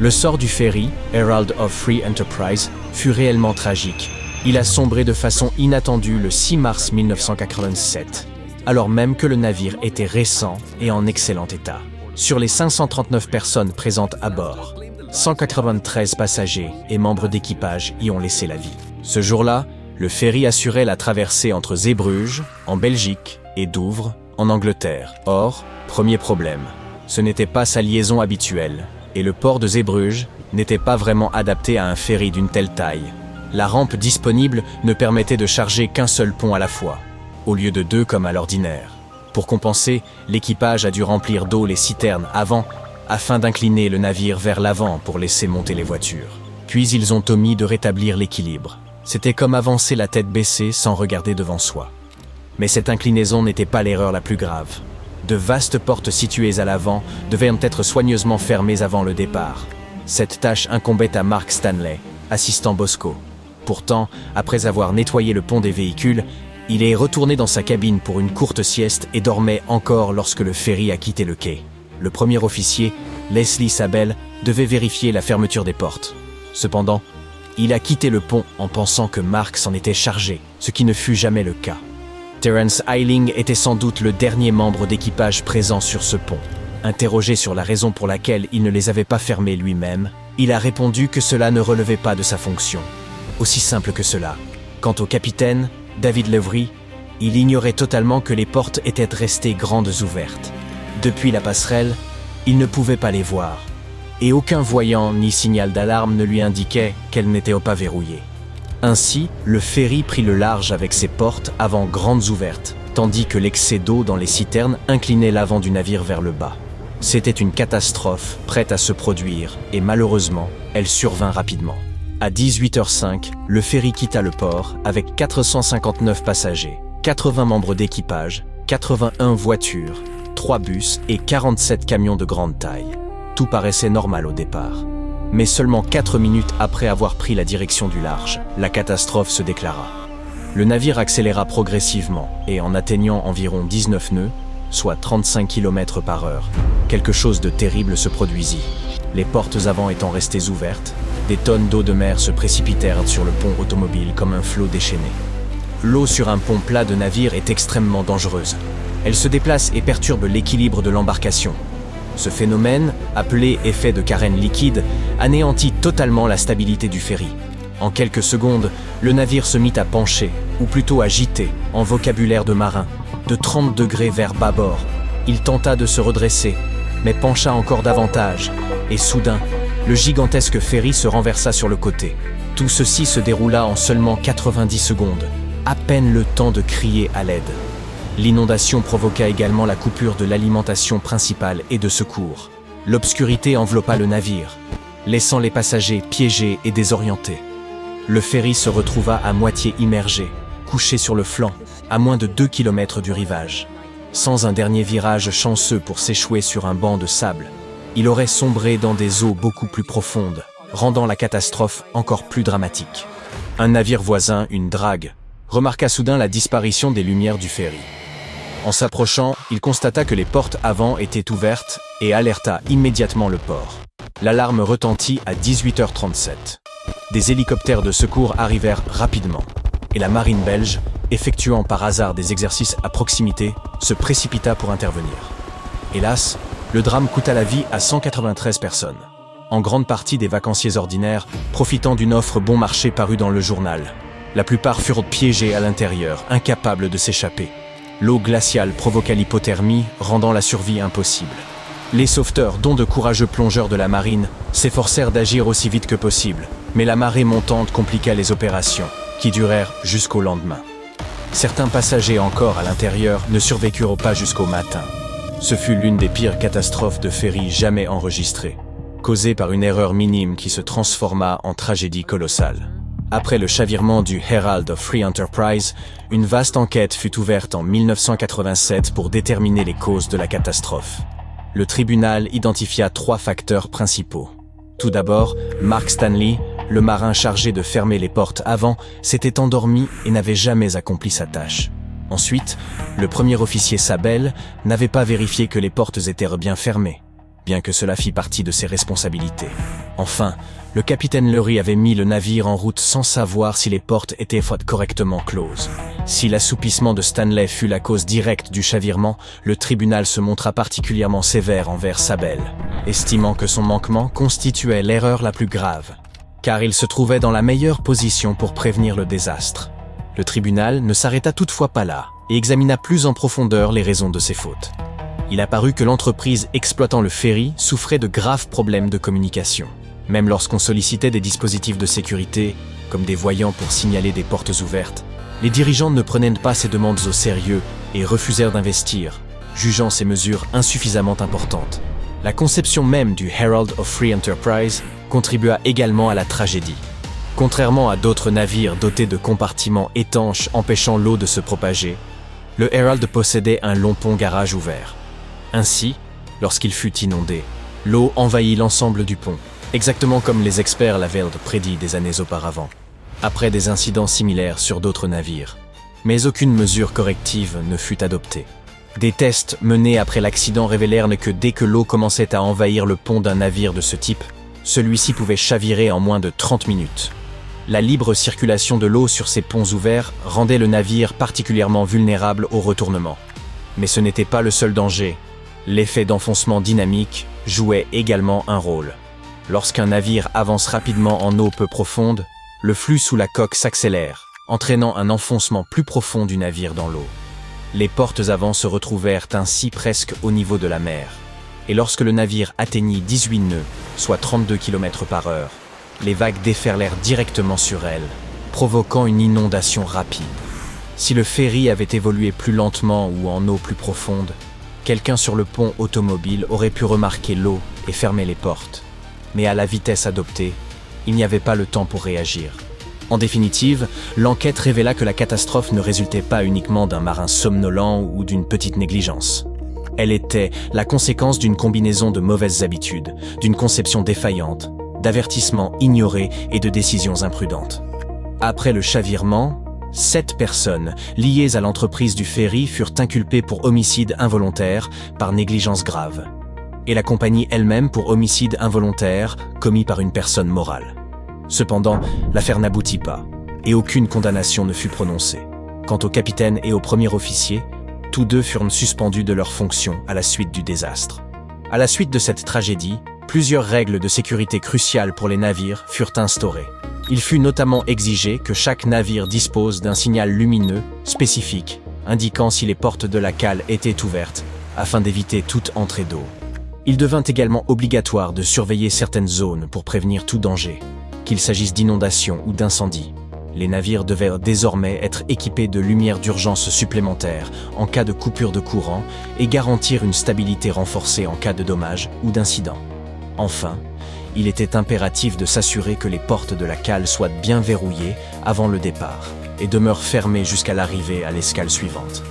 Le sort du ferry, Herald of Free Enterprise, fut réellement tragique. Il a sombré de façon inattendue le 6 mars 1987, alors même que le navire était récent et en excellent état. Sur les 539 personnes présentes à bord, 193 passagers et membres d'équipage y ont laissé la vie. Ce jour-là, le ferry assurait la traversée entre Zeebrugge, en Belgique, et Douvres, en Angleterre. Or, premier problème, ce n'était pas sa liaison habituelle, et le port de Zeebrugge n'était pas vraiment adapté à un ferry d'une telle taille. La rampe disponible ne permettait de charger qu'un seul pont à la fois, au lieu de 2 comme à l'ordinaire. Pour compenser, l'équipage a dû remplir d'eau les citernes avant, afin d'incliner le navire vers l'avant pour laisser monter les voitures. Puis ils ont omis de rétablir l'équilibre. C'était comme avancer la tête baissée sans regarder devant soi. Mais cette inclinaison n'était pas l'erreur la plus grave. De vastes portes situées à l'avant devaient être soigneusement fermées avant le départ. Cette tâche incombait à Mark Stanley, assistant Bosco. Pourtant, après avoir nettoyé le pont des véhicules, il est retourné dans sa cabine pour une courte sieste et dormait encore lorsque le ferry a quitté le quai. Le premier officier, Leslie Sabel, devait vérifier la fermeture des portes. Cependant, il a quitté le pont en pensant que Mark s'en était chargé, ce qui ne fut jamais le cas. Terence Eiling était sans doute le dernier membre d'équipage présent sur ce pont. Interrogé sur la raison pour laquelle il ne les avait pas fermés lui-même, il a répondu que cela ne relevait pas de sa fonction. Aussi simple que cela. Quant au capitaine, David Levry, il ignorait totalement que les portes étaient restées grandes ouvertes. Depuis la passerelle, il ne pouvait pas les voir, et aucun voyant ni signal d'alarme ne lui indiquait qu'elles n'étaient pas verrouillées. Ainsi, le ferry prit le large avec ses portes avant grandes ouvertes, tandis que l'excès d'eau dans les citernes inclinait l'avant du navire vers le bas. C'était une catastrophe prête à se produire, et malheureusement, elle survint rapidement. À 18h05, le ferry quitta le port avec 459 passagers, 80 membres d'équipage, 81 voitures, 3 bus et 47 camions de grande taille. Tout paraissait normal au départ. Mais seulement 4 minutes après avoir pris la direction du large, la catastrophe se déclara. Le navire accéléra progressivement et en atteignant environ 19 nœuds, soit 35 km/h, quelque chose de terrible se produisit. Les portes avant étant restées ouvertes, des tonnes d'eau de mer se précipitèrent sur le pont automobile comme un flot déchaîné. L'eau sur un pont plat de navire est extrêmement dangereuse. Elle se déplace et perturbe l'équilibre de l'embarcation. Ce phénomène, appelé effet de carène liquide, anéantit totalement la stabilité du ferry. En quelques secondes, le navire se mit à pencher, ou plutôt à gîter, en vocabulaire de marin, de 30 degrés vers bâbord. Il tenta de se redresser, mais pencha encore davantage, et soudain, le gigantesque ferry se renversa sur le côté. Tout ceci se déroula en seulement 90 secondes, à peine le temps de crier à l'aide. L'inondation provoqua également la coupure de l'alimentation principale et de secours. L'obscurité enveloppa le navire, laissant les passagers piégés et désorientés. Le ferry se retrouva à moitié immergé, couché sur le flanc, à moins de 2 km du rivage. Sans un dernier virage chanceux pour s'échouer sur un banc de sable, il aurait sombré dans des eaux beaucoup plus profondes, rendant la catastrophe encore plus dramatique. Un navire voisin, une drague, remarqua soudain la disparition des lumières du ferry. En s'approchant, il constata que les portes avant étaient ouvertes et alerta immédiatement le port. L'alarme retentit à 18h37. Des hélicoptères de secours arrivèrent rapidement, et la marine belge, effectuant par hasard des exercices à proximité, se précipita pour intervenir. Hélas, le drame coûta la vie à 193 personnes, en grande partie des vacanciers ordinaires, profitant d'une offre bon marché parue dans le journal. La plupart furent piégés à l'intérieur, incapables de s'échapper. L'eau glaciale provoqua l'hypothermie, rendant la survie impossible. Les sauveteurs, dont de courageux plongeurs de la marine, s'efforcèrent d'agir aussi vite que possible, mais la marée montante compliqua les opérations, qui durèrent jusqu'au lendemain. Certains passagers encore à l'intérieur ne survécurent pas jusqu'au matin. Ce fut l'une des pires catastrophes de ferry jamais enregistrées, causée par une erreur minime qui se transforma en tragédie colossale. Après le chavirement du Herald of Free Enterprise, une vaste enquête fut ouverte en 1987 pour déterminer les causes de la catastrophe. Le tribunal identifia 3 facteurs principaux. Tout d'abord, Mark Stanley, le marin chargé de fermer les portes avant, s'était endormi et n'avait jamais accompli sa tâche. Ensuite, le premier officier Sabel n'avait pas vérifié que les portes étaient bien fermées. bien que cela fît partie de ses responsabilités. Enfin, le capitaine Leury avait mis le navire en route sans savoir si les portes étaient correctement closes. Si l'assoupissement de Stanley fut la cause directe du chavirement, le tribunal se montra particulièrement sévère envers Sabel, estimant que son manquement constituait l'erreur la plus grave, car il se trouvait dans la meilleure position pour prévenir le désastre. Le tribunal ne s'arrêta toutefois pas là et examina plus en profondeur les raisons de ces fautes. Il apparut que l'entreprise exploitant le ferry souffrait de graves problèmes de communication. Même lorsqu'on sollicitait des dispositifs de sécurité, comme des voyants pour signaler des portes ouvertes, les dirigeants ne prenaient pas ces demandes au sérieux et refusèrent d'investir, jugeant ces mesures insuffisamment importantes. La conception même du Herald of Free Enterprise contribua également à la tragédie. Contrairement à d'autres navires dotés de compartiments étanches empêchant l'eau de se propager, le Herald possédait un long pont-garage ouvert. Ainsi, lorsqu'il fut inondé, l'eau envahit l'ensemble du pont, exactement comme les experts l'avaient prédit des années auparavant, après des incidents similaires sur d'autres navires. Mais aucune mesure corrective ne fut adoptée. Des tests menés après l'accident révélèrent que dès que l'eau commençait à envahir le pont d'un navire de ce type, celui-ci pouvait chavirer en moins de 30 minutes. La libre circulation de l'eau sur ces ponts ouverts rendait le navire particulièrement vulnérable au retournement. Mais ce n'était pas le seul danger. L'effet d'enfoncement dynamique jouait également un rôle. Lorsqu'un navire avance rapidement en eau peu profonde, le flux sous la coque s'accélère, entraînant un enfoncement plus profond du navire dans l'eau. Les portes avant se retrouvèrent ainsi presque au niveau de la mer. Et lorsque le navire atteignit 18 nœuds, soit 32 km/h, les vagues déferlèrent directement sur elle, provoquant une inondation rapide. Si le ferry avait évolué plus lentement ou en eau plus profonde, quelqu'un sur le pont automobile aurait pu remarquer l'eau et fermer les portes. Mais à la vitesse adoptée, il n'y avait pas le temps pour réagir. En définitive, l'enquête révéla que la catastrophe ne résultait pas uniquement d'un marin somnolent ou d'une petite négligence. Elle était la conséquence d'une combinaison de mauvaises habitudes, d'une conception défaillante, d'avertissements ignorés et de décisions imprudentes. Après le chavirement, 7 personnes liées à l'entreprise du ferry furent inculpées pour homicide involontaire par négligence grave, et la compagnie elle-même pour homicide involontaire commis par une personne morale. Cependant, l'affaire n'aboutit pas, et aucune condamnation ne fut prononcée. Quant au capitaine et au premier officier, tous deux furent suspendus de leurs fonctions à la suite du désastre. À la suite de cette tragédie, plusieurs règles de sécurité cruciales pour les navires furent instaurées. Il fut notamment exigé que chaque navire dispose d'un signal lumineux spécifique, indiquant si les portes de la cale étaient ouvertes, afin d'éviter toute entrée d'eau. Il devint également obligatoire de surveiller certaines zones pour prévenir tout danger, qu'il s'agisse d'inondations ou d'incendies. Les navires devaient désormais être équipés de lumières d'urgence supplémentaires en cas de coupure de courant et garantir une stabilité renforcée en cas de dommages ou d'incidents. Enfin, il était impératif de s'assurer que les portes de la cale soient bien verrouillées avant le départ et demeurent fermées jusqu'à l'arrivée à l'escale suivante.